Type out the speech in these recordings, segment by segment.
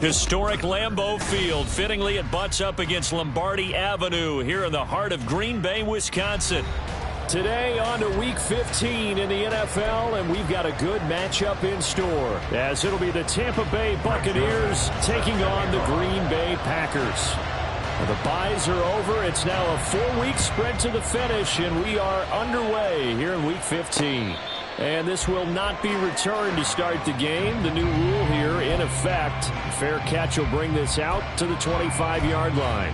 Historic Lambeau Field fittingly it butts up against Lombardi Avenue here in the heart of Green Bay, Wisconsin. Today on to Week 15 in the NFL, and we've got a good matchup in store, as it'll be the Tampa Bay Buccaneers taking on the Green Bay Packers. Well, the byes are over. It's now a 4-week sprint to the finish, and we are underway here in Week 15. And this will not be returned to start the game. The new rule here in effect. Fair catch will bring this out to the 25-yard line.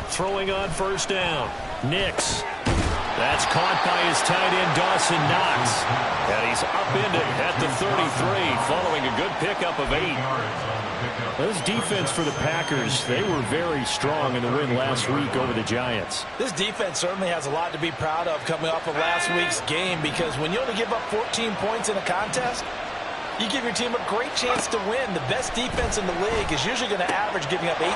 Throwing on first down. Nix. That's caught by his tight end, Dawson Knox. And he's upended at the 33, following a good pickup of 8. This defense for the Packers, they were very strong in the win last week over the Giants. This defense certainly has a lot to be proud of coming off of last week's game, because when you only give up 14 points in a contest, you give your team a great chance to win. The best defense in the league is usually going to average giving up 18, 19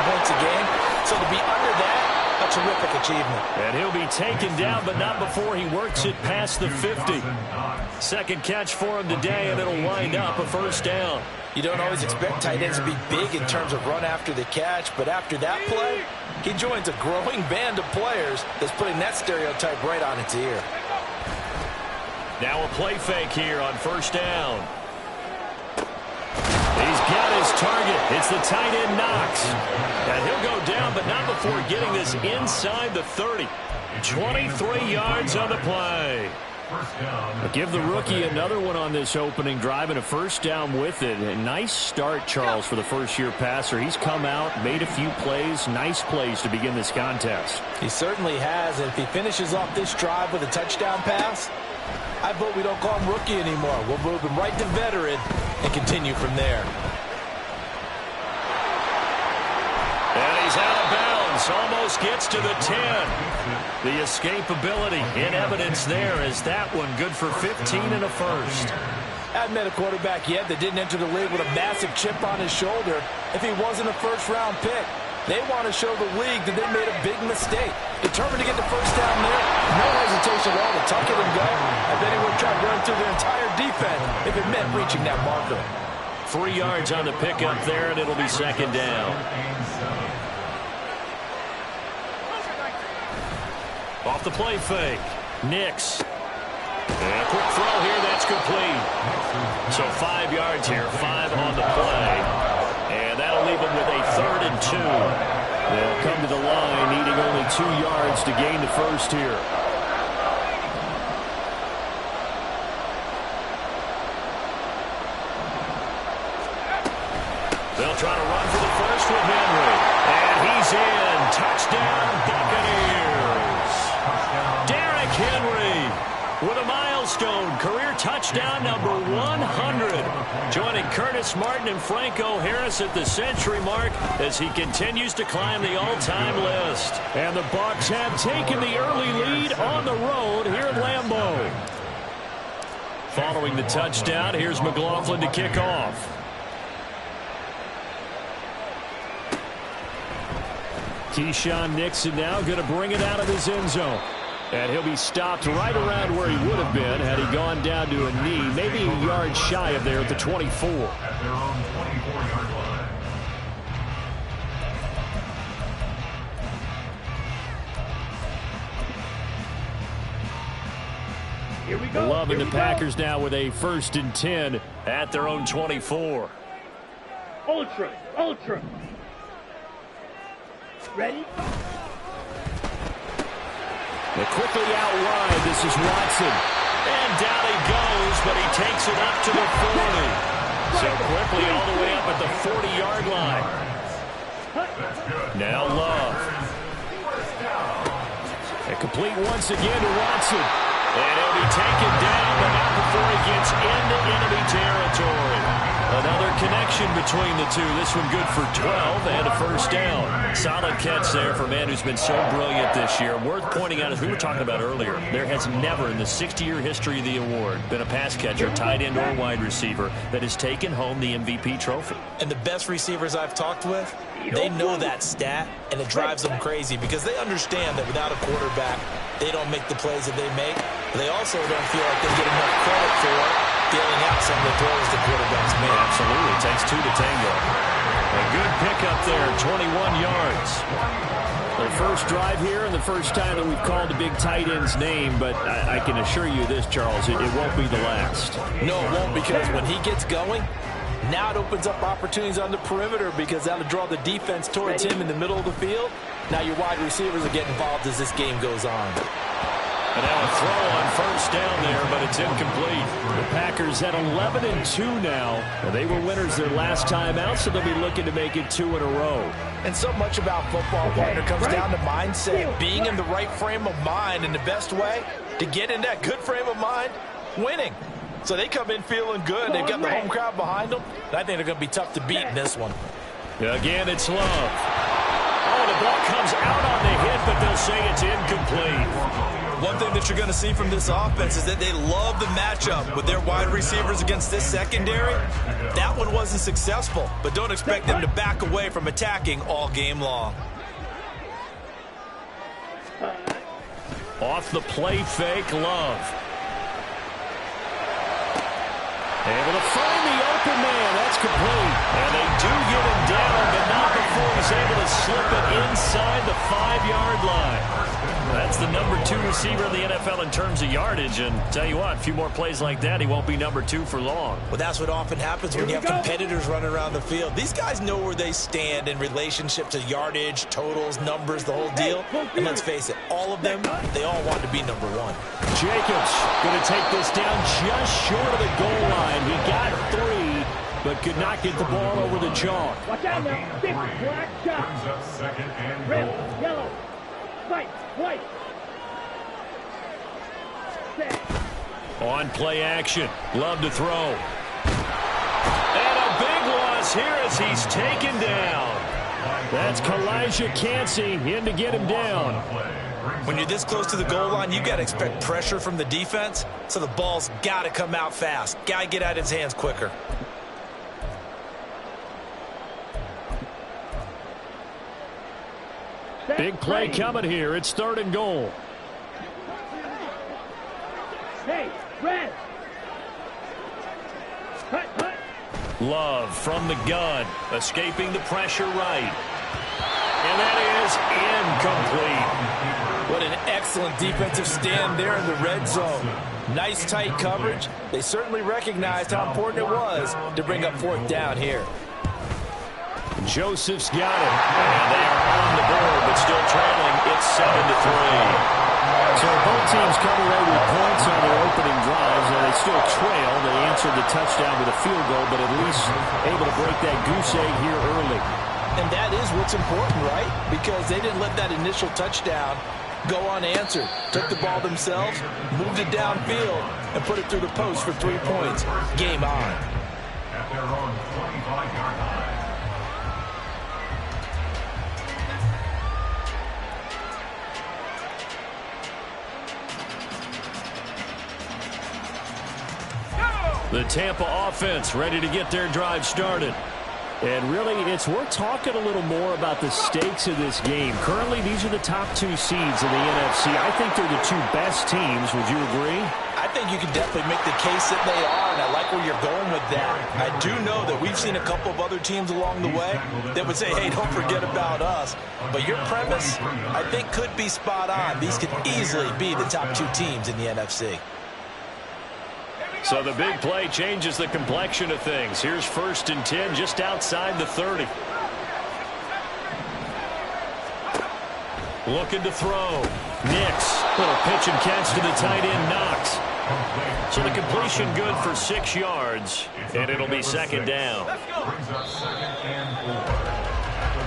points a game. So to be under that, a terrific achievement. And he'll be taken down, but not before he works it past the 50. Second catch for him today, and it'll wind up a first down. You don't always expect tight ends to be big in terms of run after the catch, but after that play, he joins a growing band of players that's putting that stereotype right on its ear. Now a play fake here on first down. He's got his target. It's the tight end, Knox. And he'll go down, but not before getting this inside the 30. 23 yards on the play. Give the rookie another one on this opening drive and a first down with it. A nice start, Charles, for the first-year passer. He's come out, made a few plays, nice plays to begin this contest. He certainly has, and if he finishes off this drive with a touchdown pass, I vote we don't call him rookie anymore. We'll move him right to veteran and continue from there. And he's out of bounds. Almost gets to the 10. The escapability in evidence there as that one good for 15 and a first. Hadn't met a quarterback yet that didn't enter the league with a massive chip on his shoulder if he wasn't a first-round pick. They want to show the league that they made a big mistake. Determined to get the first down there. No hesitation at all to tuck it and go. I bet he would try to run through their entire defense if it meant reaching that marker. 3 yards on the pickup there, and it'll be second down. Off the play fake. Nix. And a quick throw here, that's complete. So 5 yards here, 5 on the play. And that'll leave them with a 3rd and 2. They'll come to the line, needing only 2 yards to gain the first here. They'll try to run for the first with Henry. And he's in. Touchdown, Buccaneers. Derrick Henry with a milestone career touchdown number 100. Joining Curtis Martin and Franco Harris at the century mark as he continues to climb the all-time list. And the Bucs have taken the early lead on the road here at Lambeau. Following the touchdown, here's McLaughlin to kick off. Keyshawn Nixon now going to bring it out of his end zone. And he'll be stopped right around where he would have been had he gone down to a knee, maybe a yard shy of there at the 24. At their own 24-yard line. Love and the Packers now with a 1st and 10 at their own 24. Ultra. Ready? They quickly out wide. This is Watson. And down he goes, but he takes it up to the 40. So quickly all the way up at the 40-yard line. Now Love. And complete once again to Watson. And he'll be taken down, but not before he gets into enemy territory. Another connection between the two. This one good for 12 and a 1st down. Solid catch there for a man who's been so brilliant this year. Worth pointing out, as we were talking about earlier, there has never in the 60-year history of the award been a pass catcher, tight end, or wide receiver that has taken home the MVP trophy. And the best receivers I've talked with, they know that stat, and it drives them crazy because they understand that without a quarterback, they don't make the plays that they make. But they also don't feel like they get enough credit for dealing out some of the throws the quarterbacks make. Absolutely. It takes 2 to tango. A good pickup there, 21 yards. Their first drive here and the first time that we've called the big tight end's name, but I can assure you this, Charles, it won't be the last. No, it won't, because when he gets going, now it opens up opportunities on the perimeter because that'll draw the defense towards him in the middle of the field. Now your wide receivers are getting involved as this game goes on. And now a throw on 1st down there, but it's incomplete. The Packers at 11-2 now. And they were winners their last time out, so they'll be looking to make it 2 in a row. And so much about football, partner, comes down to mindset. Being in the right frame of mind, and the best way to get in that good frame of mind, winning. So they come in feeling good. They've got the home crowd behind them. And I think they're going to be tough to beat in this one. Again, it's Love. Oh, the ball comes out on the hit, but they'll say it's incomplete. One thing that you're going to see from this offense is that they love the matchup with their wide receivers against this secondary. That one wasn't successful, but don't expect them to back away from attacking all game long. Off the play fake, Love. Able to find the open man. That's complete. And they do get him down, but not before he's able to slip it inside the 5-yard line. That's the number 2 receiver in the NFL in terms of yardage. And tell you what, a few more plays like that, he won't be number 2 for long. Well, that's what often happens when you have competitors running around the field. These guys know where they stand in relationship to yardage, totals, numbers, the whole deal. And let's face it, all of them, they all want to be number 1. Jacobs going to take this down just short of the goal line. He got 3, but could not get the ball over the chalk. Watch out now. Big black shot. Brings up 2nd and goal. Red, yellow, white. Set. On play action. Love to throw. And a big loss here as he's taken down. That's Kalijah Cansey in to get him down. When you're this close to the goal line, you got to expect pressure from the defense, so the ball's got to come out fast. Got to get out of his hands quicker. Big play coming here. It's 3rd and goal. Hey, red. Hut. Love from the gun, escaping the pressure right. And that is incomplete. What an excellent defensive stand there in the red zone. Nice tight coverage. They certainly recognized how important it was to bring up 4th down here. Joseph's got it. And they are on the board, but still trailing. It's 7-3. So both teams come away with points on their opening drives, and they still trail. They answered the touchdown with a field goal, but at least able to break that goose egg here early. And that is what's important, right? Because they didn't let that initial touchdown go unanswered. Took the ball themselves, moved it downfield, and put it through the post for 3 points. Game on. At their own 25-yard line. The Tampa offense ready to get their drive started. And really, it's worth talking a little more about the stakes of this game. Currently, these are the top 2 seeds in the NFC. I think they're the 2 best teams. Would you agree? I think you can definitely make the case that they are, and I like where you're going with that. I do know that we've seen a couple of other teams along the way that would say, hey, don't forget about us. But your premise, I think, could be spot on. These could easily be the top 2 teams in the NFC. So the big play changes the complexion of things. Here's 1st and 10 just outside the 30. Looking to throw. Nix. Little pitch and catch to the tight end, Knox. So the completion good for 6 yards, and it'll be 2nd down.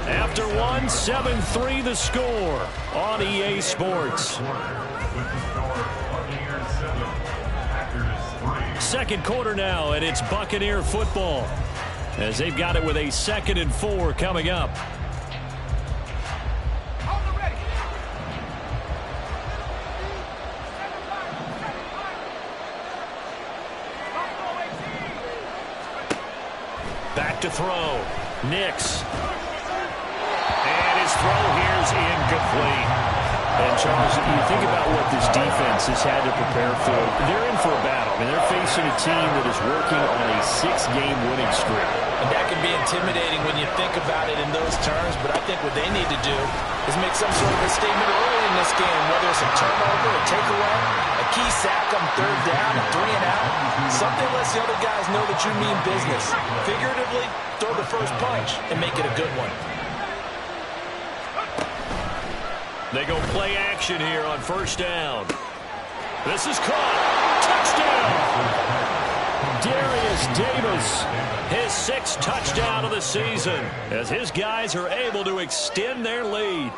After 1, 7-3 the score on EA Sports. 2nd quarter now, and it's Buccaneer football as they've got it with a 2nd and 4 coming up. Back to throw. Nix. And his throw here is incomplete. And, Charles, you think about what this defense has had to prepare for. They're in for a battle. I mean, they're facing a team that is working on a 6-game winning streak. And that can be intimidating when you think about it in those terms, but I think what they need to do is make some sort of a statement early in this game, whether it's a turnover, a takeaway, a key sack on 3rd down, a 3 and out. Something lets the other guys know that you mean business. Figuratively, throw the first punch and make it a good one. They go play action here on 1st down. This is caught. Touchdown! Darius Davis, his 6th touchdown of the season, as his guys are able to extend their lead.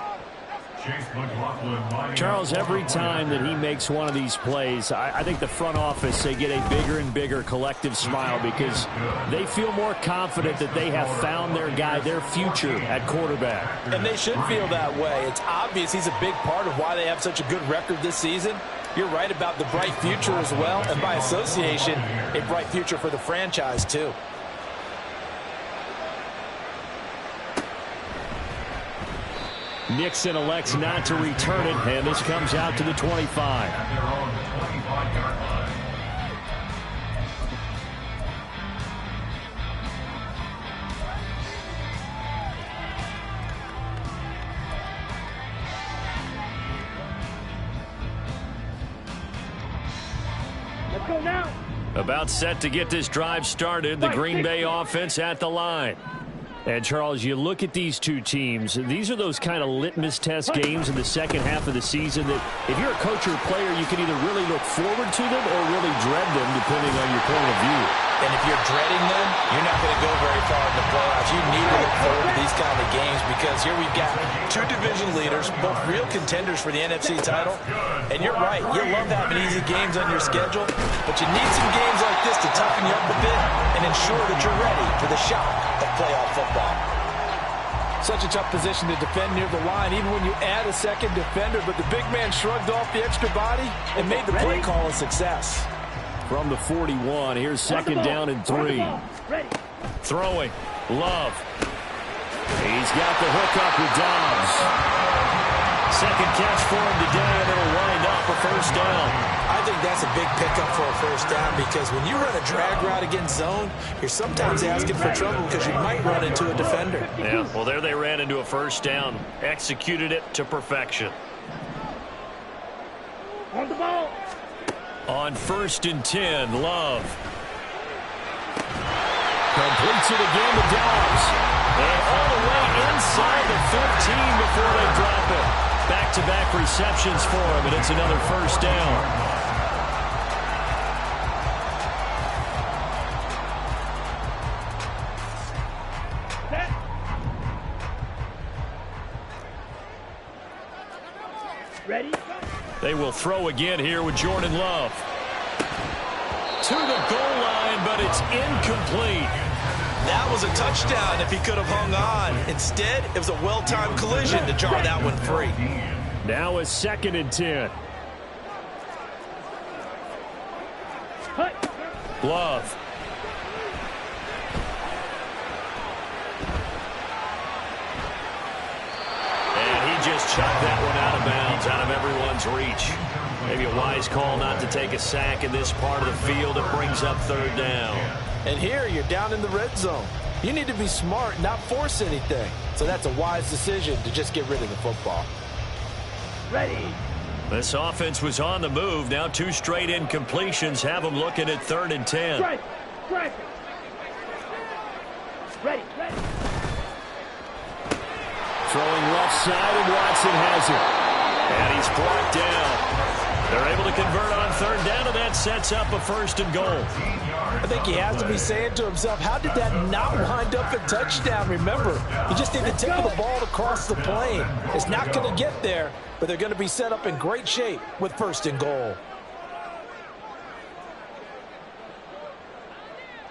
Charles, every time that he makes one of these plays, I think the front office, they get a bigger and bigger collective smile because they feel more confident that they have found their guy, their future at quarterback. And they should feel that way. It's obvious he's a big part of why they have such a good record this season. You're right about the bright future as well, and by association, a bright future for the franchise too. Nixon elects not to return it, and this comes out to the 25. Let's go now. About set to get this drive started, the Green Bay offense at the line. And, Charles, you look at these two teams, these are those kind of litmus test games in the second half of the season that if you're a coach or a player, you can either really look forward to them or really dread them, depending on your point of view. And if you're dreading them, you're not going to go very far in the playoffs. You need to look forward to these kind of games because here we've got 2 division leaders, both real contenders for the NFC title. And you're right, you love having easy games on your schedule, but you need some games like this to toughen you up a bit and ensure that you're ready for the shock of playoff football. Such a tough position to defend near the line, even when you add a 2nd defender, but the big man shrugged off the extra body and made the play call a success. From the 41, here's 2nd down and 3. Throwing. Love. He's got the hook up with Dobbs. 2nd catch for him today, and it'll wind up a 1st down. I think that's a big pickup for a 1st down because when you run a drag route against zone, you're sometimes asking for trouble because you might run into a defender. Yeah, well, there they ran into a 1st down. Executed it to perfection. On the ball. On 1st and 10, Love. Completes it again to Dobbs. And all the way inside the 15 before they drop it. Back-to-back receptions for him, and it's another 1st down. Ready? They will throw again here with Jordan Love. To the goal line, but it's incomplete. That was a touchdown if he could have hung on. Instead, it was a well-timed collision to draw that one free. Now a 2nd and 10. Love. And he just chucked that one out of bounds, out of everyone's reach. Maybe a wise call not to take a sack in this part of the field. It brings up 3rd down. And here you're down in the red zone. You need to be smart, not force anything. So that's a wise decision to just get rid of the football. Ready. This offense was on the move. Now 2 straight incompletions have them looking at 3rd and 10. Strike. Strike. Ready. Ready. Throwing left side, and Watson has it. And he's brought down. They're able to convert on 3rd down, and that sets up a 1st and goal. I think he has to be saying to himself, how did that not wind up a touchdown? Remember, he just need to take the ball across the plane. It's not going to get there, but they're going to be set up in great shape with 1st and goal.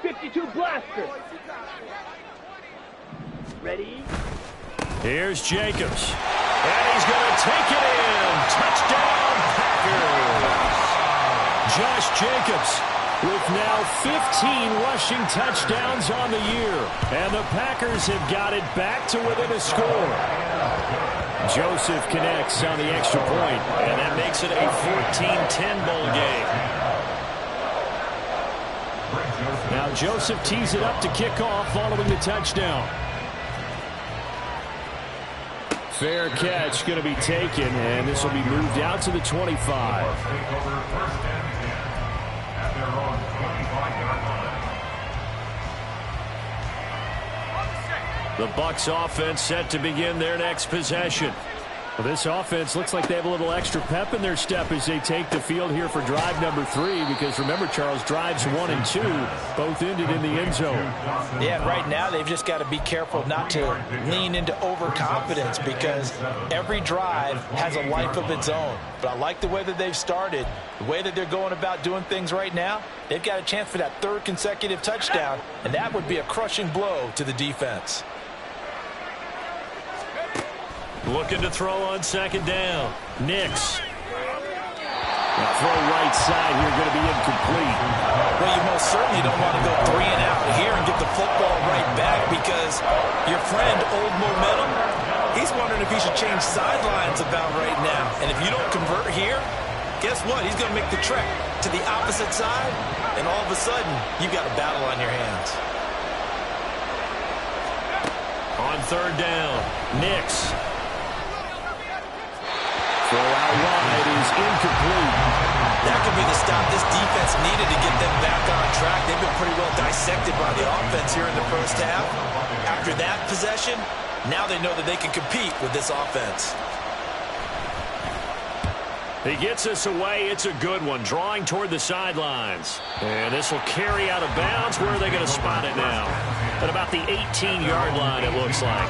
52 blaster. Ready. Here's Jacobs. And he's going to take it in. Touchdown, Packers. Josh Jacobs with now 15 rushing touchdowns on the year. And the Packers have got it back to within a score. Joseph connects on the extra point, and that makes it a 14-10 bowl game. Now Joseph tees it up to kick off following the touchdown. Fair catch going to be taken, and this will be moved out to the 25. The Bucs offense set to begin their next possession. Well, this offense looks like they have a little extra pep in their step as they take the field here for drive number 3, because remember, Charles, drives 1 and 2 both ended in the end zone. Yeah, right now they've just got to be careful not to lean into overconfidence, because every drive has a life of its own. But I like the way that they've started, the way that they're going about doing things right now. They've got a chance for that 3rd consecutive touchdown, and that would be a crushing blow to the defense. Looking to throw on 2nd down. Nix. The throw right side here going to be incomplete. Well, you most certainly don't want to go 3 and out here and get the football right back, because your friend, Old Momentum, he's wondering if he should change sidelines about right now. And if you don't convert here, guess what? He's going to make the trek to the opposite side, and all of a sudden, you've got a battle on your hands. On 3rd down, Nix. Throw out wide is incomplete. That could be the stop this defense needed to get them back on track. They've been pretty well dissected by the offense here in the 1st half. After that possession, now they know that they can compete with this offense. He gets us away. It's a good one. Drawing toward the sidelines. And this will carry out of bounds. Where are they going to spot it now? At about the 18-yard line, it looks like.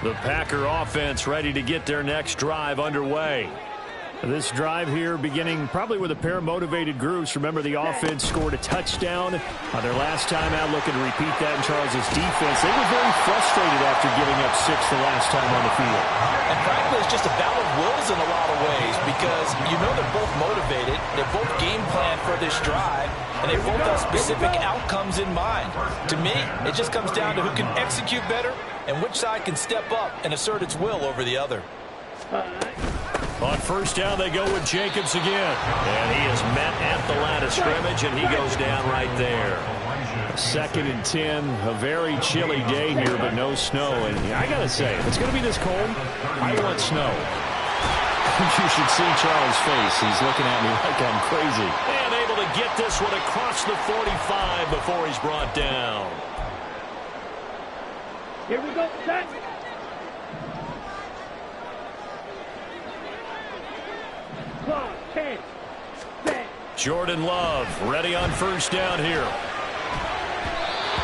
The Packer offense ready to get their next drive underway. This drive here beginning probably with a pair of motivated groups. Remember, the offense scored a touchdown on their last time out. Looking to repeat that in Charles's defense. They were very frustrated after giving up 6 the last time on the field. And frankly, it's just a battle of wills in a lot of ways, because you know they're both motivated. They're both game planned for this drive, and they both have specific outcomes in mind. To me, it just comes down to who can execute better and which side can step up and assert its will over the other. On 1st down, they go with Jacobs again. And he is met at the line of scrimmage, and he goes down right there. 2nd and 10, a very chilly day here, but no snow. And I got to say, if it's going to be this cold, I want snow. You should see Charles' face. He's looking at me like I'm crazy. And able to get this one across the 45 before he's brought down. Here we go, set. Clock, 10, set. Jordan Love ready on 1st down here.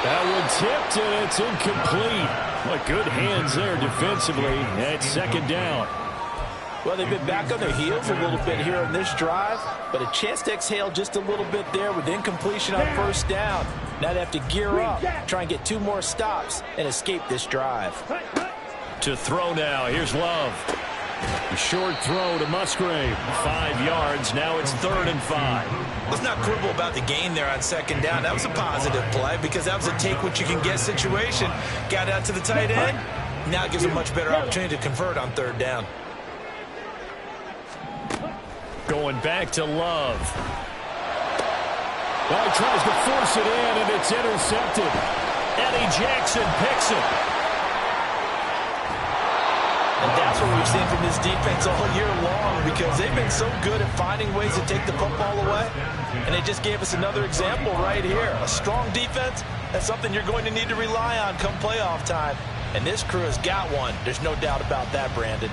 That one tipped, and it's incomplete. What good hands there defensively. It's 2nd down. Well, they've been back on their heels a little bit here in this drive, but a chance to exhale just a little bit there with incompletion on 1st down. Now they have to gear up, try and get 2 more stops, and escape this drive. To throw now, here's Love. A short throw to Musgrave. 5 yards, now it's 3rd and 5. Let's not quibble about the gain there on 2nd down. That was a positive play, because that was a take-what-you-can-get situation. Got out to the tight end. Now it gives a much better opportunity to convert on 3rd down. Going back to Love. Well, he tries to force it in, and it's intercepted. Eddie Jackson picks it. And that's what we've seen from this defense all year long, because they've been so good at finding ways to take the football away. And they just gave us another example right here. A strong defense, that's something you're going to need to rely on come playoff time. And this crew has got one. There's no doubt about that, Brandon.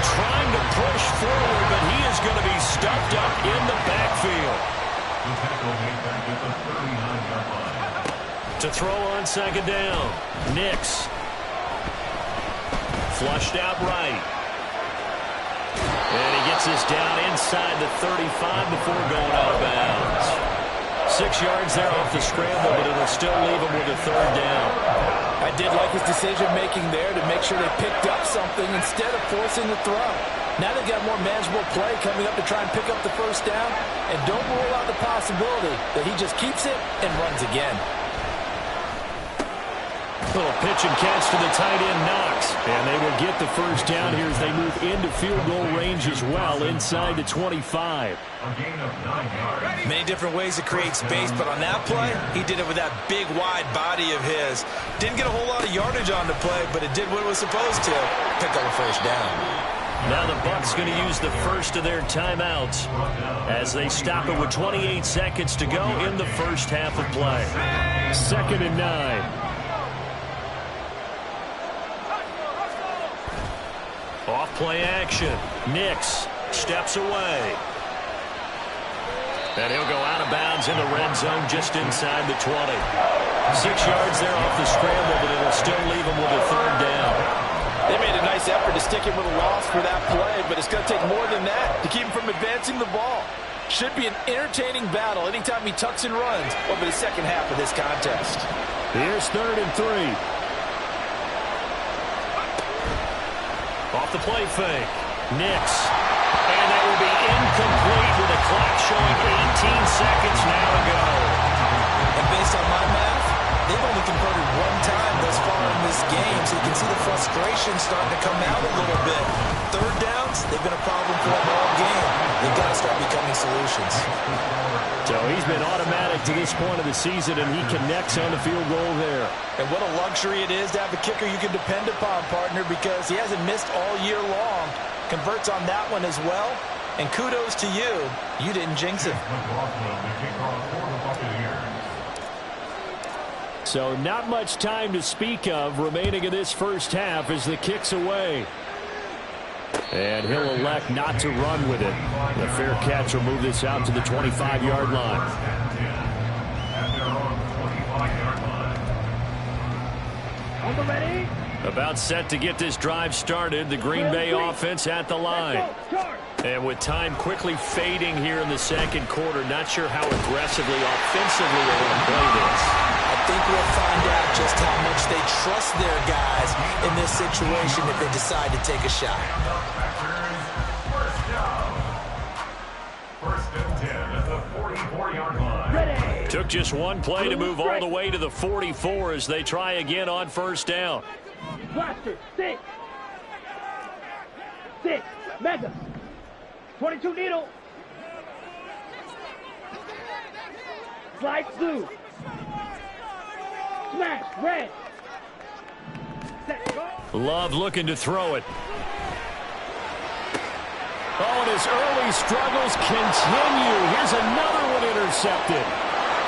Trying to push forward, but he is going to be stuffed up in the backfield. To throw on second down. Nix. Flushed out right. And he gets this down inside the 35 before going out of bounds. 6 yards there off the scramble, but it'll still leave him with a third down. I did like his decision-making there to make sure they picked up something instead of forcing the throw. Now they've got more manageable play coming up to try and pick up the first down. And don't rule out the possibility that he just keeps it and runs again. Little pitch and catch to the tight end, Knox. And they will get the first down here as they move into field goal range as well, inside the 25. Many different ways to create space, but on that play, he did it with that big, wide body of his. Didn't get a whole lot of yardage on the play, but it did what it was supposed to. Pick up a first down. Now the Bucs going to use the first of their timeouts as they stop it with 28 seconds to go in the first half of play. 2nd and 9. Off play action. Nix steps away. And he'll go out of bounds in the red zone just inside the 20. 6 yards there off the scramble, but it'll still leave him with a third down. They made a nice effort to stick him with a loss for that play, but it's going to take more than that to keep him from advancing the ball. Should be an entertaining battle anytime he tucks and runs over the second half of this contest. Here's 3rd and 3. Off the play fake. Nix. And that will be incomplete with the clock showing 18 seconds now to go. And based on my math, they've only converted one time thus far in this game, so you can see the frustration starting to come out a little bit. Third downs, they've been a problem for them all game. They've got to start becoming solutions. So he's been automatic to this point of the season, and he connects on the field goal there. And what a luxury it is to have a kicker you can depend upon, partner, because he hasn't missed all year long. Converts on that one as well. And kudos to you. You didn't jinx it. So not much time to speak of remaining in this first half as the kick's away. And he'll elect not to run with it. The fair catch will move this out to the 25-yard line. On the ready. About set to get this drive started. The Green Bay offense at the line. And with time quickly fading here in the second quarter, not sure how aggressively, offensively they want to play this. I think we'll find out just how much they trust their guys in this situation if they decide to take a shot. First and 10 at the 44-yard line. Ready. Took just one play to move all the way to the 44 as they try again on first down. Blaster. 6. Mega. 22 needle. Slide blue. Smash red. Set, go. Love looking to throw it. Oh, and his early struggles continue. Here's another one intercepted.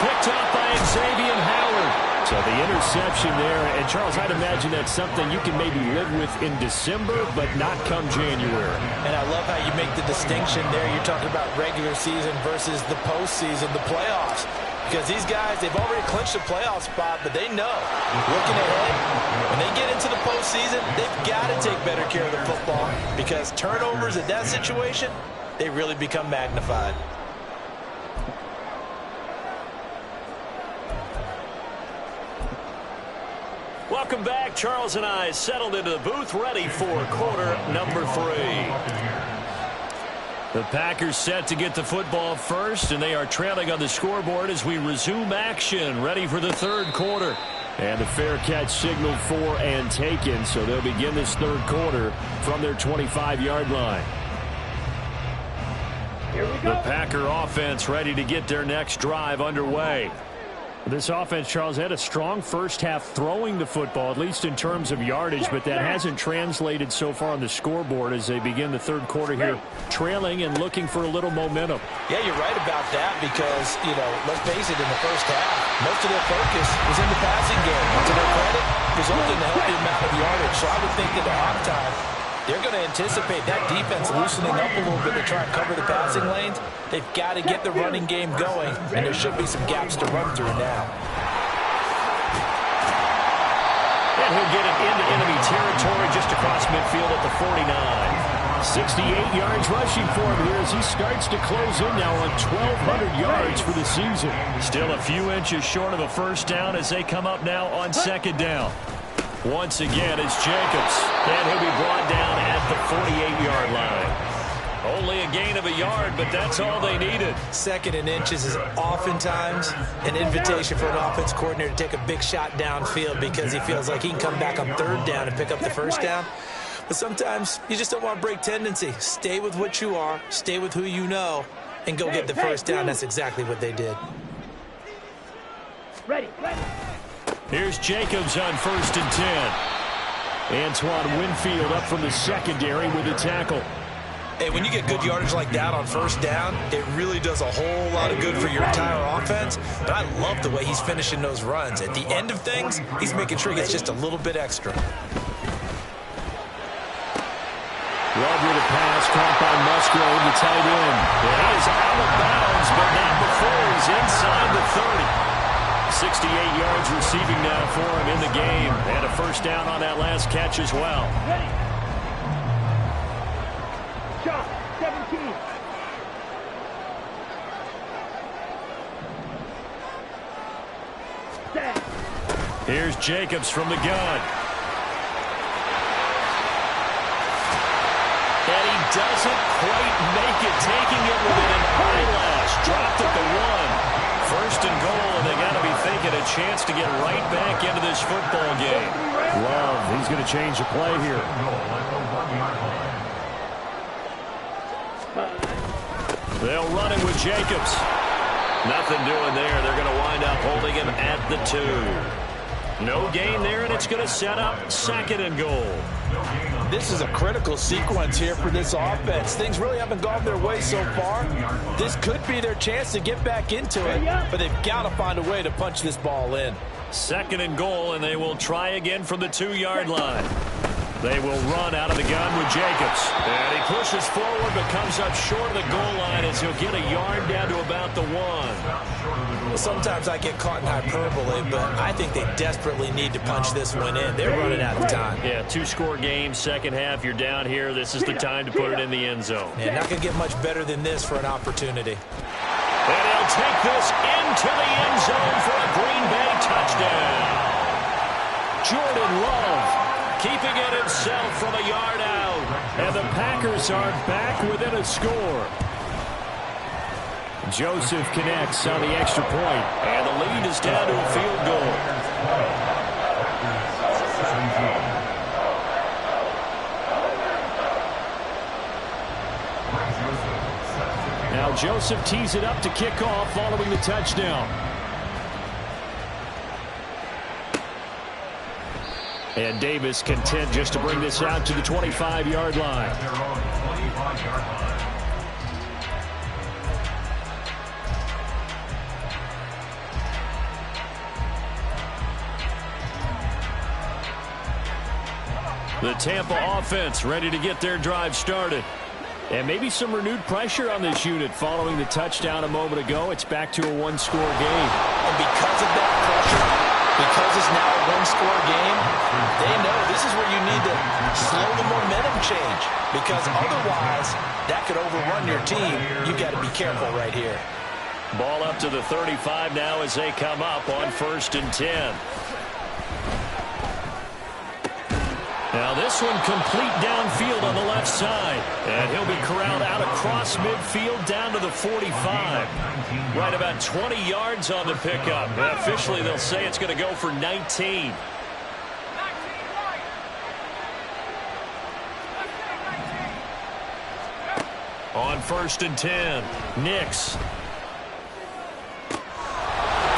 Picked up by Xavier Howard. So the interception there. And, Charles, I'd imagine that's something you can maybe live with in December, but not come January. And I love how you make the distinction there. You're talking about regular season versus the postseason, the playoffs. Because these guys, they've already clinched a playoff spot, but they know, looking ahead, when they get into the postseason, they've got to take better care of the football because turnovers in that situation, they really become magnified. Welcome back. Charles and I settled into the booth, ready for quarter number 3. The Packers set to get the football first, and they are trailing on the scoreboard as we resume action, ready for the third quarter. And the fair catch signaled for and taken, so they'll begin this third quarter from their 25-yard line. Here we go. The Packer offense ready to get their next drive underway. This offense, Charles, had a strong first half throwing the football, at least in terms of yardage, but that hasn't translated so far on the scoreboard as they begin the third quarter here, trailing and looking for a little momentum. Yeah, you're right about that because, let's face it, in the first half, most of their focus was in the passing game. And to their credit, resulted in a healthy amount of yardage. So I would think that at halftime, they're going to anticipate that defense loosening up a little bit to try and cover the passing lanes. They've got to get the running game going, and there should be some gaps to run through now. And he'll get it into enemy territory just across midfield at the 49. 68 yards rushing for him here as he starts to close in now on 1,200 yards for the season. Still a few inches short of a first down as they come up now on second down. Once again, it's Jacobs, and he'll be brought down at the 48-yard line. Only a gain of a yard, but that's all they needed. Second and inches is oftentimes an invitation for an offense coordinator to take a big shot downfield because he feels like he can come back on third down and pick up the first down. But sometimes you just don't want to break tendency. Stay with what you are, stay with who you know, and go get the first down. That's exactly what they did. Ready. Here's Jacobs on 1st and 10. Antoine Winfield up from the secondary with a tackle. Hey, when you get good yardage like that on first down, it really does a whole lot of good for your entire offense. But I love the way he's finishing those runs. At the end of things, he's making sure he gets just a little bit extra. Love with a pass, caught by Musgrove, the tight end. And he is out of bounds, but not before he's inside the 30. 68 yards receiving now for him in the game. And a first down on that last catch as well. Ready. Shot. 17. Set. Here's Jacobs from the gun. And he doesn't quite make it, taking it with an eyelash. Dropped at the 1. First and goal, and they got to be thinking a chance to get right back into this football game. Love, he's going to change the play here. They'll run it with Jacobs. Nothing doing there. They're going to wind up holding him at the 2. No gain there, and it's going to set up 2nd and goal. This is a critical sequence here for this offense. Things really haven't gone their way so far. This could be their chance to get back into it, but they've got to find a way to punch this ball in. 2nd and goal, and they will try again from the 2-yard line. They will run out of the gun with Jacobs. And he pushes forward but comes up short of the goal line as he'll get a yard down to about the 1. Sometimes I get caught in hyperbole, but I think they desperately need to punch this one in. They're running out of time. Yeah, 2-score game, second half. You're down here. This is the time to put it in the end zone. Yeah, not going to get much better than this for an opportunity. And he'll take this into the end zone for a Green Bay touchdown. Jordan Love keeping it himself from a yard out. And the Packers are back within a score. Joseph connects on the extra point, and the lead is down to a field goal. Now Joseph tees it up to kick off following the touchdown. And Davis content just to bring this out to the 25-yard line. The Tampa offense ready to get their drive started. And maybe some renewed pressure on this unit following the touchdown a moment ago. It's back to a one-score game. And because of that pressure, because it's now a one-score game, they know this is where you need to slow the momentum change. Because otherwise, that could overrun your team. You've got to be careful right here. Ball up to the 35 now as they come up on 1st and 10. Now this one complete downfield on the left side. And he'll be corralled out across midfield down to the 45. Right about 20 yards on the pickup. And officially they'll say it's going to go for 19. On 1st and 10, Nix.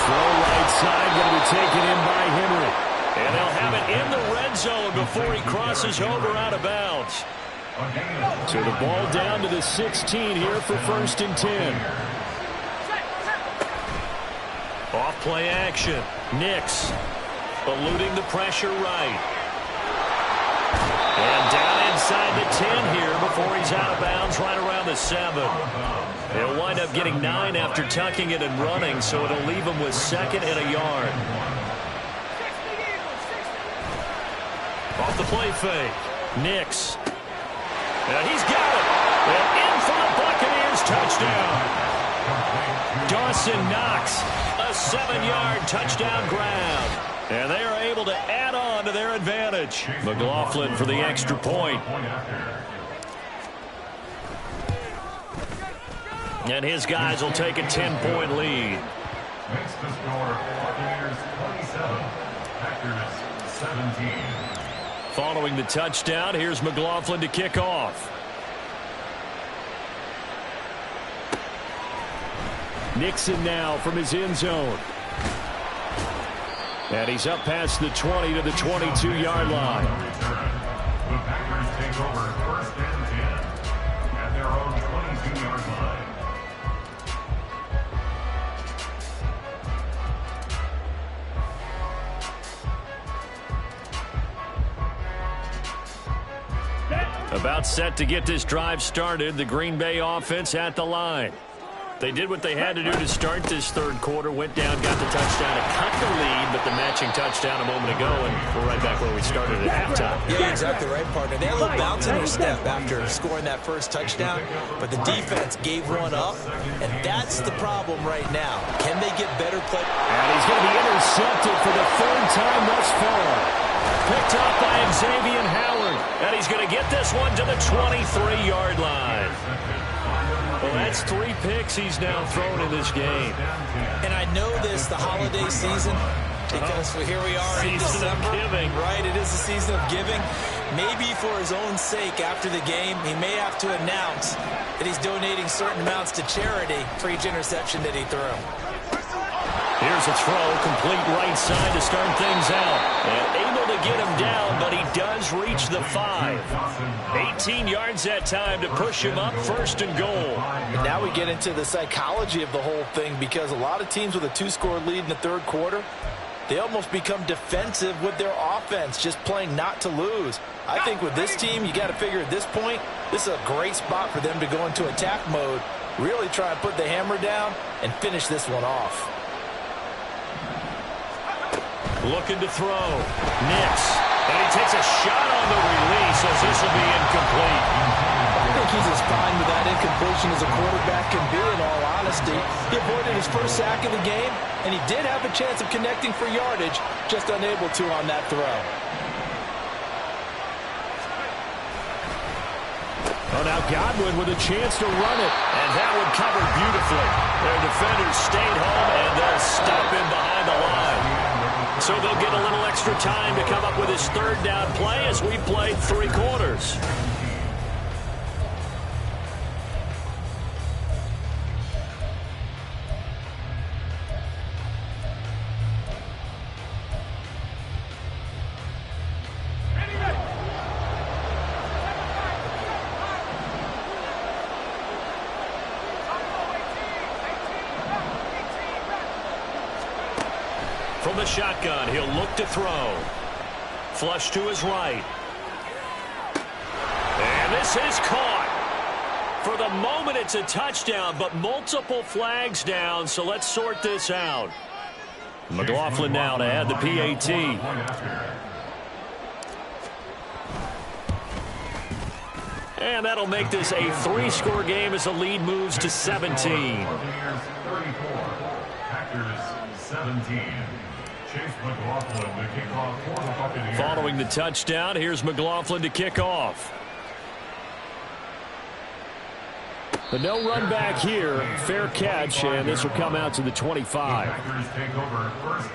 Throw right side, going to be taken in by Henry. And they'll have it in the red zone before he crosses over out of bounds. So the ball down to the 16 here for 1st and 10. Off play action. Nix eluding the pressure right. And down inside the 10 here before he's out of bounds right around the 7. He'll wind up getting 9 after tucking it and running, so it'll leave him with 2nd and a yard. Off the play fake. Nix. And he's got it. And in for the Buccaneers touchdown. Dawson Knox. A 7-yard touchdown grab. And they are able to add on to their advantage. McLaughlin for the extra point. And his guys will take a 10-point lead. Makes the score Buccaneers 27, Packers 17. Following the touchdown, here's McLaughlin to kick off. Nixon now from his end zone. And he's up past the 20 to the 22-yard line. The Packers take over 1st and 10 at their own 22-yard line. About set to get this drive started. The Green Bay offense at the line. They did what they had to do to start this 3rd quarter. Went down, got the touchdown, and cut the lead, but the matching touchdown a moment ago, and we're right back where we started at halftime. Yeah, you're exactly right, partner. They had a little bounce in their step after scoring that first touchdown, but the defense gave one up, and that's the problem right now. Can they get better play? And he's going to be intercepted for the 3rd time thus far. Picked up by Xavier Howard, and he's going to get this one to the 23-yard line. Well, that's 3 picks he's now thrown in this game. And I know this, the holiday season, because here we are in December. Giving. Right, it is the season of giving. Maybe for his own sake after the game, he may have to announce that he's donating certain amounts to charity for each interception that he threw. Here's a throw, complete right side to start things out. And able to get him down, but he does reach the 5. 18 yards that time to push him up 1st and goal. And now we get into the psychology of the whole thing, because a lot of teams with a 2-score lead in the 3rd quarter, they almost become defensive with their offense, just playing not to lose. I think with this team, you got to figure at this point, this is a great spot for them to go into attack mode, really try and put the hammer down and finish this one off. Looking to throw. Nix. And he takes a shot on the release as this will be incomplete. I think he's as fine with that incompletion as a quarterback can be, in all honesty. He avoided his first sack of the game, and he did have a chance of connecting for yardage, just unable to on that throw. Oh, now Godwin with a chance to run it. And that one covered beautifully. Their defenders stayed home, and they'll stop him behind the line. So they'll get a little extra time to come up with his 3rd down play as we played 3 quarters. From the shotgun, he'll look to throw. Flush to his right. And this is caught. For the moment, it's a touchdown, but multiple flags down, so let's sort this out. McLaughlin now to add the PAT. And that'll make this a 3-score game as the lead moves to 17. Buccaneers 34, Packers 17. Chase McLaughlin to kick off for the Buccaneers. Following the touchdown, here's McLaughlin to kick off. But no run back here. Fair catch, and this will come out to the 25. Packers take over 1st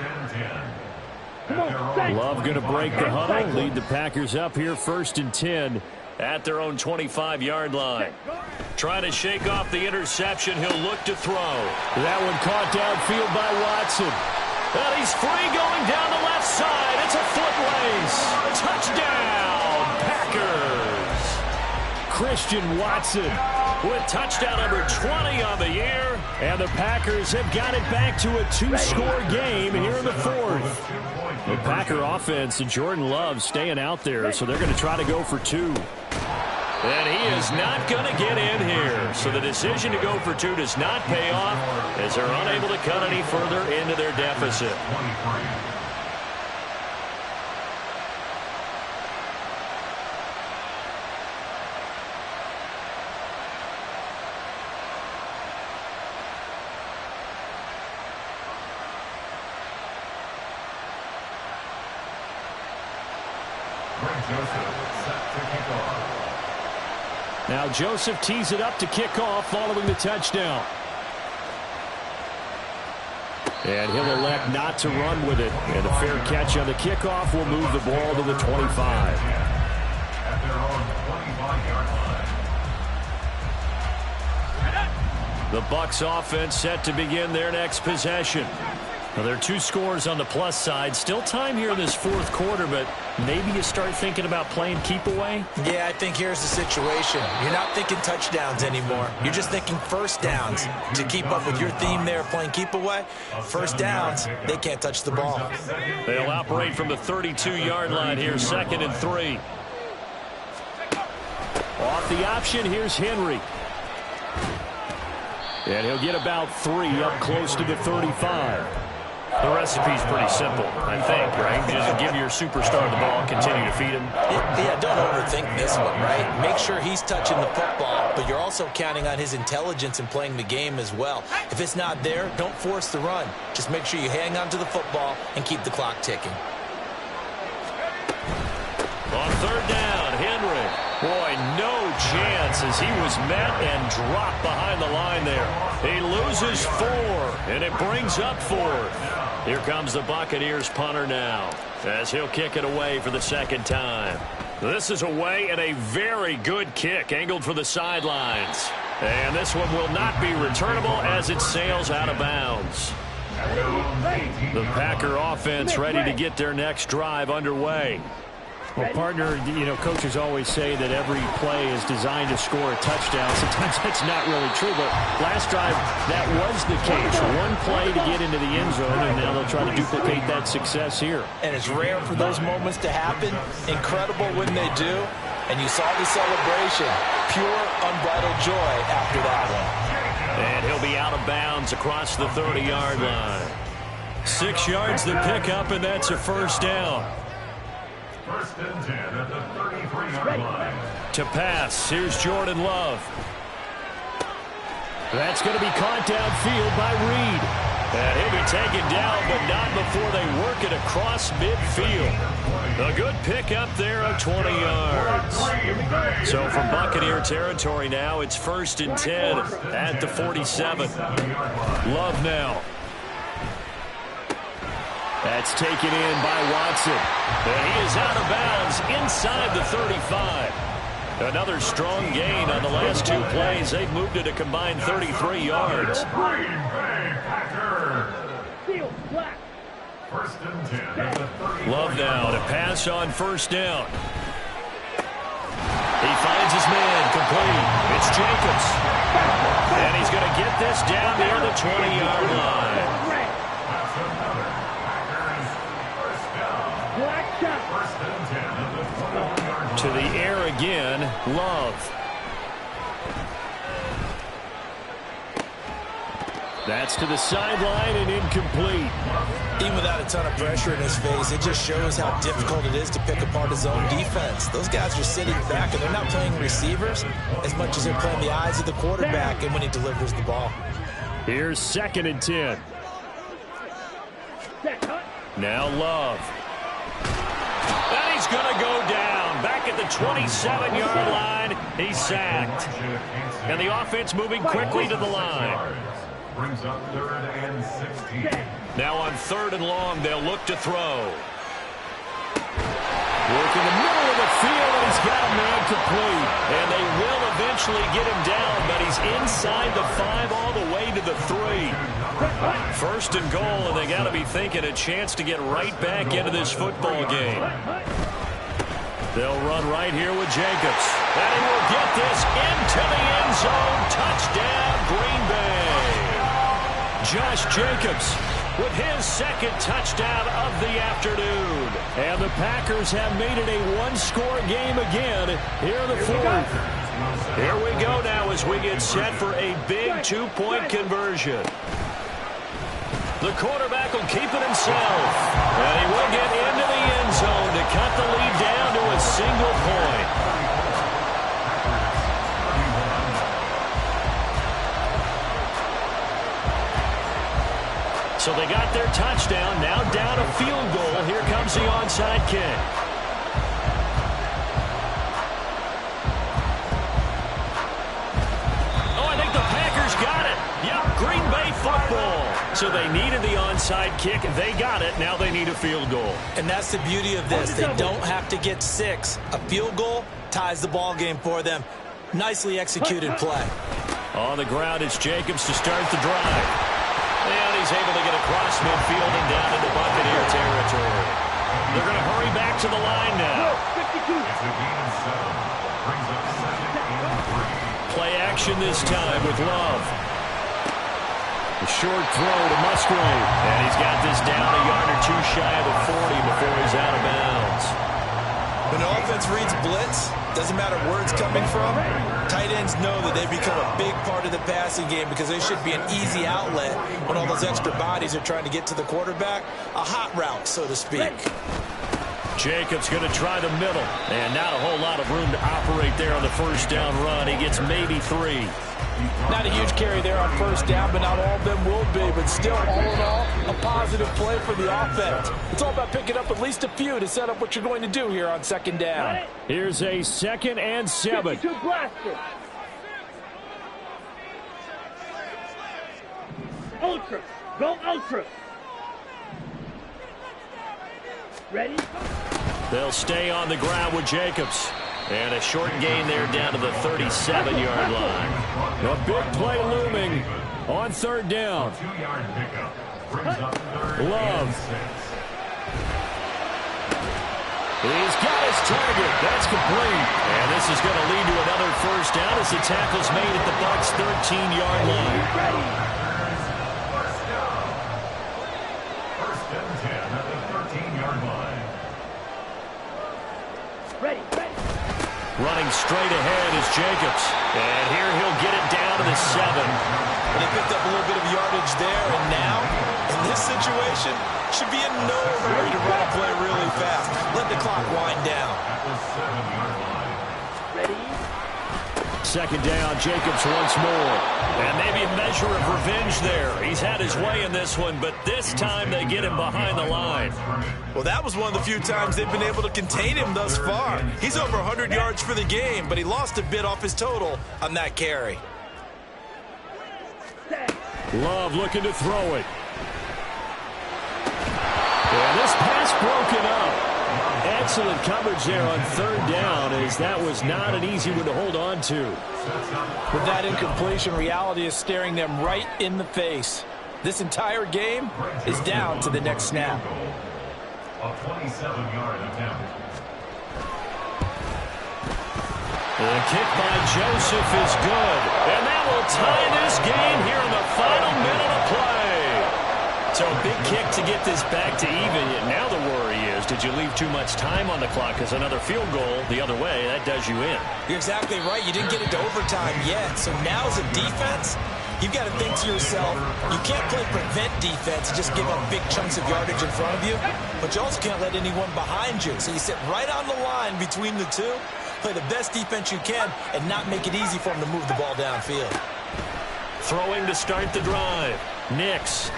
and 10. Love going to break the huddle, lead the Packers up here 1st and 10 at their own 25-yard line. Trying to shake off the interception. He'll look to throw. That one caught downfield by Watson. And he's free going down the left side. It's a foot race. Touchdown, Packers. Christian Watson with touchdown number 20 on the year. And the Packers have got it back to a 2-score game here in the 4th. The Packer offense and Jordan Love staying out there, so they're going to try to go for 2. And he is not going to get in here. So the decision to go for 2 does not pay off as they're unable to cut any further into their deficit. 23. Now Joseph tees it up to kick off following the touchdown. And he'll elect not to run with it. And a fair catch on the kickoff will move the ball to the 25. At their own 25-yard line. The Bucs offense set to begin their next possession. Well, there are 2 scores on the plus side. Still time here in this 4th quarter, but maybe you start thinking about playing keep away? Yeah, I think here's the situation. You're not thinking touchdowns anymore. You're just thinking first downs. To keep up with your theme there, playing keep away, first downs, they can't touch the ball. They'll operate from the 32-yard line here, 2nd and 3. Off the option, here's Henry. And he'll get about 3 up close to the 35. The recipe's pretty simple, I think, right? Just give your superstar the ball, continue to feed him. Yeah, don't overthink this one, right? Make sure he's touching the football, but you're also counting on his intelligence in playing the game as well. If it's not there, don't force the run. Just make sure you hang on to the football and keep the clock ticking. On 3rd down, Henry. Boy, no chance as he was met and dropped behind the line there. He loses 4, and it brings up 4th. Here comes the Buccaneers punter now as he'll kick it away for the 2nd time. This is away and a very good kick angled for the sidelines. And this one will not be returnable as it sails out of bounds. The Packer offense ready to get their next drive underway. Well, partner, coaches always say that every play is designed to score a touchdown. Sometimes that's not really true, but last drive, that was the case. One play to get into the end zone, and now they'll try to duplicate that success here. And it's rare for those moments to happen. Incredible when they do. And you saw the celebration. Pure, unbridled joy after that one. And he'll be out of bounds across the 30-yard line. 6 yards the pickup, and that's a 1st down. 1st and 10 at the 33-yard line. To pass, here's Jordan Love. That's going to be caught downfield by Reed. And he'll be taken down, but not before they work it across midfield. A good pickup there of 20 yards. So from Buccaneer territory now, it's 1st and 10 at the 47. Love now. That's taken in by Watson. And he is out of bounds inside the 35. Another strong gain on the last 2 plays. They've moved it a combined 33 yards. Green Bay Packers. 1st and 10 at the 30. Love now to pass on 1st down. He finds his man complete. It's Jacobs. And he's going to get this down near the 20-yard line. To the air again, Love. That's to the sideline and incomplete. Even without a ton of pressure in his face, it just shows how difficult it is to pick apart his own defense. Those guys are sitting back, and they're not playing receivers as much as they're playing the eyes of the quarterback and when he delivers the ball. Here's 2nd and 10. Now Love. And he's going to go down. Back at the 27-yard line, he's sacked. And the offense moving quickly to the line. Brings up 3rd and 16. Now on 3rd and long, they'll look to throw. Work in the middle of the field, and he's got a man complete. And they will eventually get him down, but he's inside the 5 all the way to the 3. 1st and goal, and they got to be thinking a chance to get right back into this football game. They'll run right here with Jacobs. And he will get this into the end zone. Touchdown, Green Bay. Josh Jacobs with his 2nd touchdown of the afternoon. And the Packers have made it a one-score game again here in the 4th. Here we go now as we get set for a big 2-point conversion. The quarterback will keep it himself. And he will get into the end zone to cut the lead down to a single point. So they got their touchdown, now down a field goal. Here comes the onside kick. Oh, I think the Packers got it. Yep, Green Bay football. So they needed the onside kick, and they got it. Now they need a field goal. And that's the beauty of this. They don't have to get 6. A field goal ties the ball game for them. Nicely executed play. On the ground, it's Jacobs to start the drive. And he's able to get across midfield and down into Buccaneer territory. They're going to hurry back to the line now. It's a gain of 7. Brings up 2nd and 3. Play action this time with Love. A short throw to Musgrave. And he's got this down a yard or 2 shy of the 40 before he's out of bounds. When the offense reads blitz, doesn't matter where it's coming from, tight ends know that they become a big part of the passing game because they should be an easy outlet when all those extra bodies are trying to get to the quarterback. A hot route, so to speak. Jacobs going to try the middle. And not a whole lot of room to operate there on the 1st down run. He gets maybe 3. Not a huge carry there on 1st down, but not all of them will be. But still, all in all, a positive play for the offense. It's all about picking up at least a few to set up what you're going to do here on 2nd down. Here's a 2nd and 7. Ultra. Go ultra. Ready? They'll stay on the ground with Jacobs. And a short gain there down to the 37-yard line. A big play looming on 3rd down. 2-yard pickup. Brings up 3rd Love. and 6. He's got his target. That's complete. And this is going to lead to another 1st down as the tackle's made at the Bucs' 13-yard line. First down. 1st and 10 at the 13-yard line. Ready. Running straight ahead is Jacobs. And here he'll get it down to the 7. And he picked up a little bit of yardage there, and now, in this situation, should be in no hurry to run a play really fast. Let the clock wind down. At the 7-yard line. Ready? 2nd down, Jacobs once more. And maybe a measure of revenge there. He's had his way in this one, but this time they get him behind the line. Well, that was one of the few times they've been able to contain him thus far. He's over 100 yards for the game, but he lost a bit off his total on that carry. Love looking to throw it. And this pass broken up. Excellent coverage there on 3rd down, as that was not an easy one to hold on to. With that incompletion, reality is staring them right in the face. This entire game is down to the next snap. A 27-yard attempt. The kick by Joseph is good. And that will tie this game here in the final minute of play. So a big kick to get this back to even. Now the worry is, did you leave too much time on the clock? Because another field goal the other way, that does you in. You're exactly right. You didn't get it to overtime yet. So now as a defense, you've got to think to yourself, you can't play prevent defense and just give up big chunks of yardage in front of you. But you also can't let anyone behind you. So you sit right on the line between the two, play the best defense you can, and not make it easy for them to move the ball downfield. Throwing to start the drive. Nix.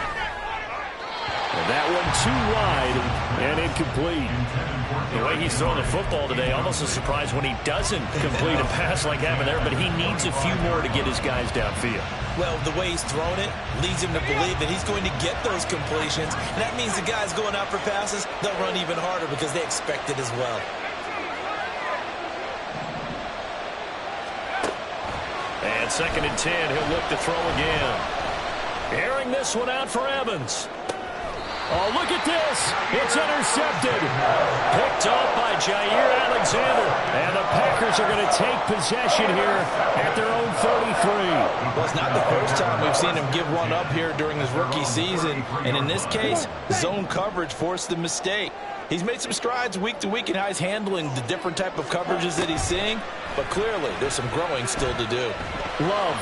And that one too wide and incomplete. The way he's throwing the football today, almost a surprise when he doesn't complete a pass like happened there, but he needs a few more to get his guys downfield. Well, the way he's thrown it leads him to believe that he's going to get those completions. And that means the guys going out for passes, they'll run even harder because they expect it as well. And 2nd and 10, he'll look to throw again. Airing this one out for Evans. Oh, look at this. It's intercepted. Picked off by Jair Alexander. And the Packers are going to take possession here at their own 33. Well, it's not the first time we've seen him give one up here during his rookie season. And in this case, zone coverage forced the mistake. He's made some strides week to week in how he's handling the different type of coverages that he's seeing. But clearly, there's some growing still to do. Love.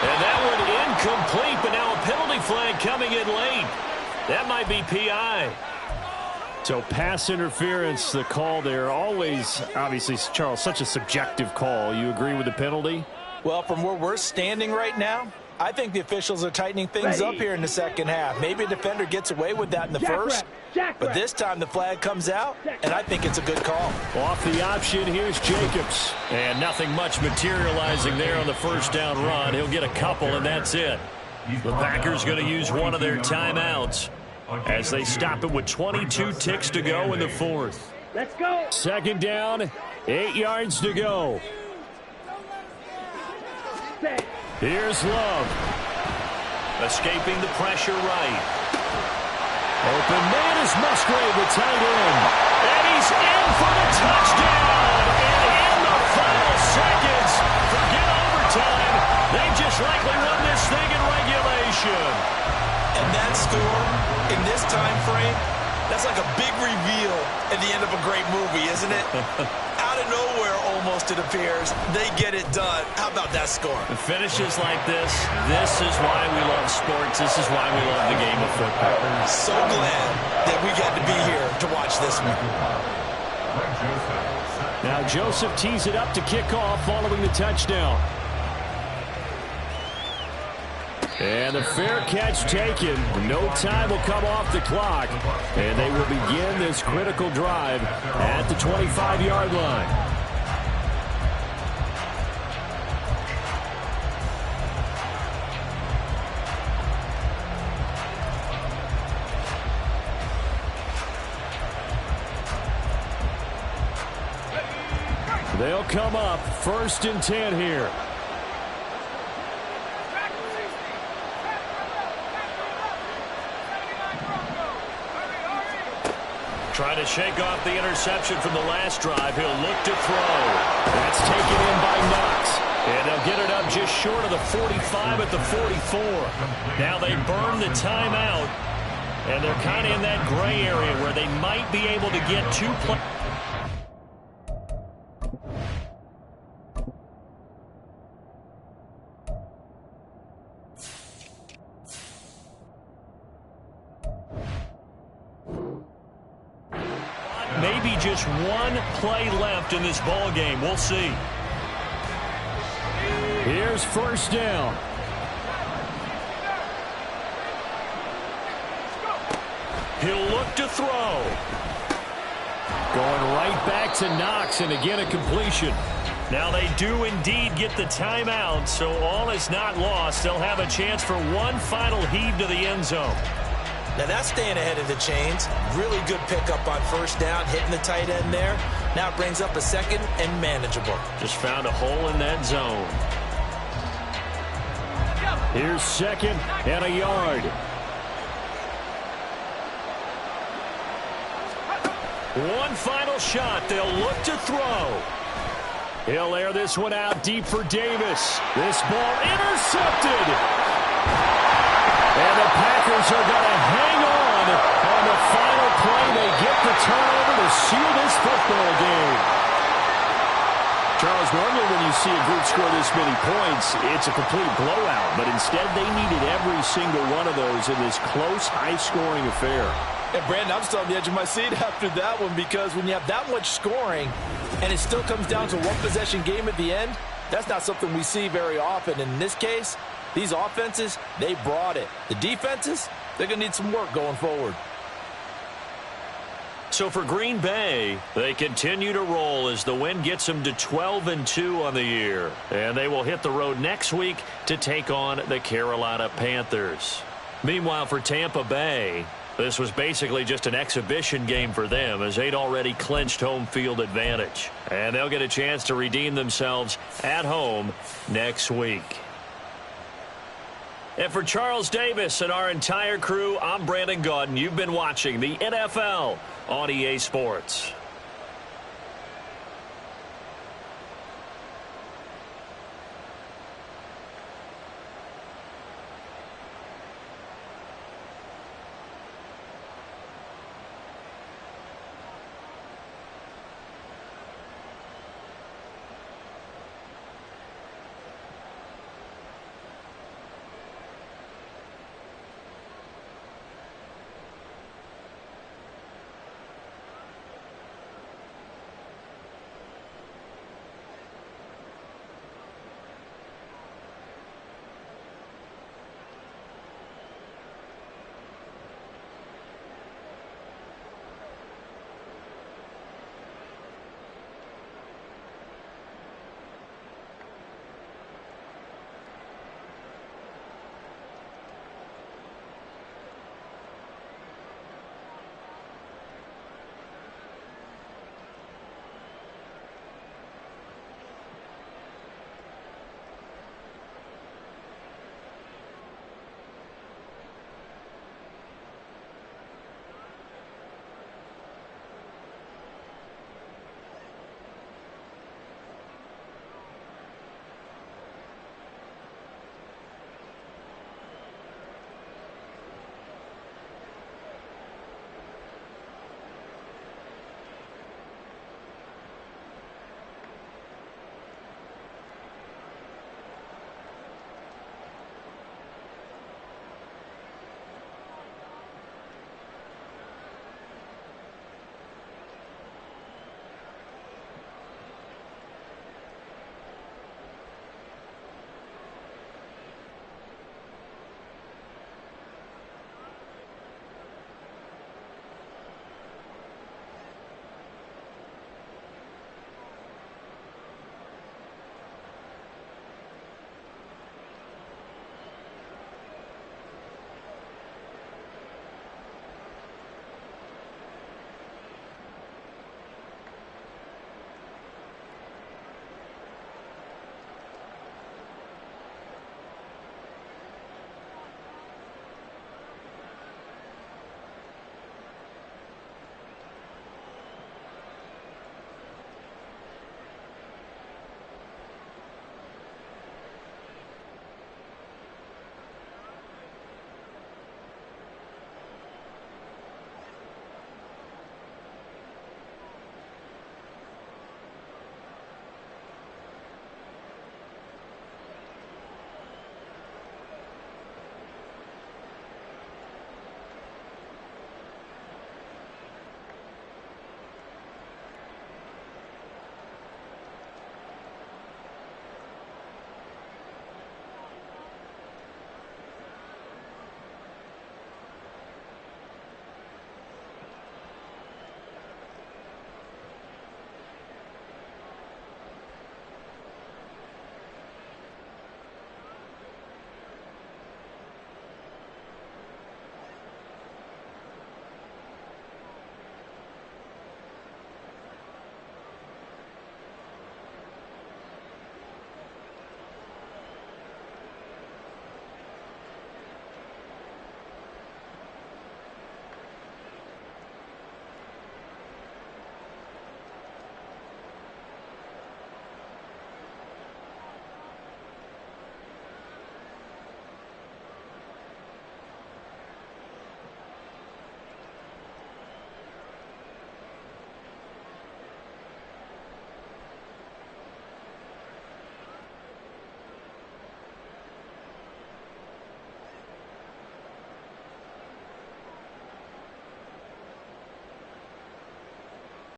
And that one incomplete, but now a penalty flag coming in late. That might be PI. So pass interference, the call there. Always, obviously, Charles, such a subjective call. You agree with the penalty? Well, from where we're standing right now, I think the officials are tightening things up here in the second half. Maybe a defender gets away with that in the first. But this time the flag comes out, and I think it's a good call. Off the option, here's Jacobs. And nothing much materializing there on the first down run. He'll get a couple, and that's it. The Packers going to use one of their timeouts as they stop it with 22 ticks to go in the fourth. Let's go. 2nd down, 8 yards to go. Here's Love. Escaping the pressure right. Open man is Musgrave, the tight end. And he's in for the touchdown. And in the final seconds, forget overtime. They just likely won this thing in regulation. And that score, in this time frame, that's like a big reveal at the end of a great movie, isn't it? Out of nowhere, almost, it appears. They get it done. How about that score? The finishes like this is why we love sports. This is why we love the game of football. So glad that we got to be here to watch this one. Now Joseph tees it up to kick off following the touchdown. And the fair catch taken. No time will come off the clock. And they will begin this critical drive at the 25-yard line. They'll come up 1st and 10 here. Trying to shake off the interception from the last drive. He'll look to throw. That's taken in by Knox. And they'll get it up just short of the 45 at the 44. Now they burn the timeout. And they're kind of in that gray area where they might be able to get 2 plays. Maybe just 1 play left in this ball game. We'll see. Here's 1st down. He'll look to throw. Going right back to Knox, and again a completion. Now they do indeed get the timeout, so all is not lost. They'll have a chance for one final heave to the end zone. Now that's staying ahead of the chains. Really good pickup on 1st down, hitting the tight end there. Now it brings up a 2nd and manageable. Just found a hole in that zone. Here's 2nd and a yard. One final shot. They'll look to throw. He'll air this one out deep for Davis. This ball intercepted. And the Packers are going to hang on the final play. They get the turnover to seal this football game. Charles, normally when you see a group score this many points, it's a complete blowout. But instead, they needed every single one of those in this close, high-scoring affair. And Brandon, I'm still on the edge of my seat after that one, because when you have that much scoring and it still comes down to one possession game at the end, that's not something we see very often. In this case, these offenses, they brought it. The defenses, they're going to need some work going forward. So for Green Bay, they continue to roll as the win gets them to 12-2 on the year. And they will hit the road next week to take on the Carolina Panthers. Meanwhile, for Tampa Bay, this was basically just an exhibition game for them as they'd already clinched home field advantage. And they'll get a chance to redeem themselves at home next week. And for Charles Davis and our entire crew, I'm Brandon Gaudin. You've been watching the NFL on EA Sports.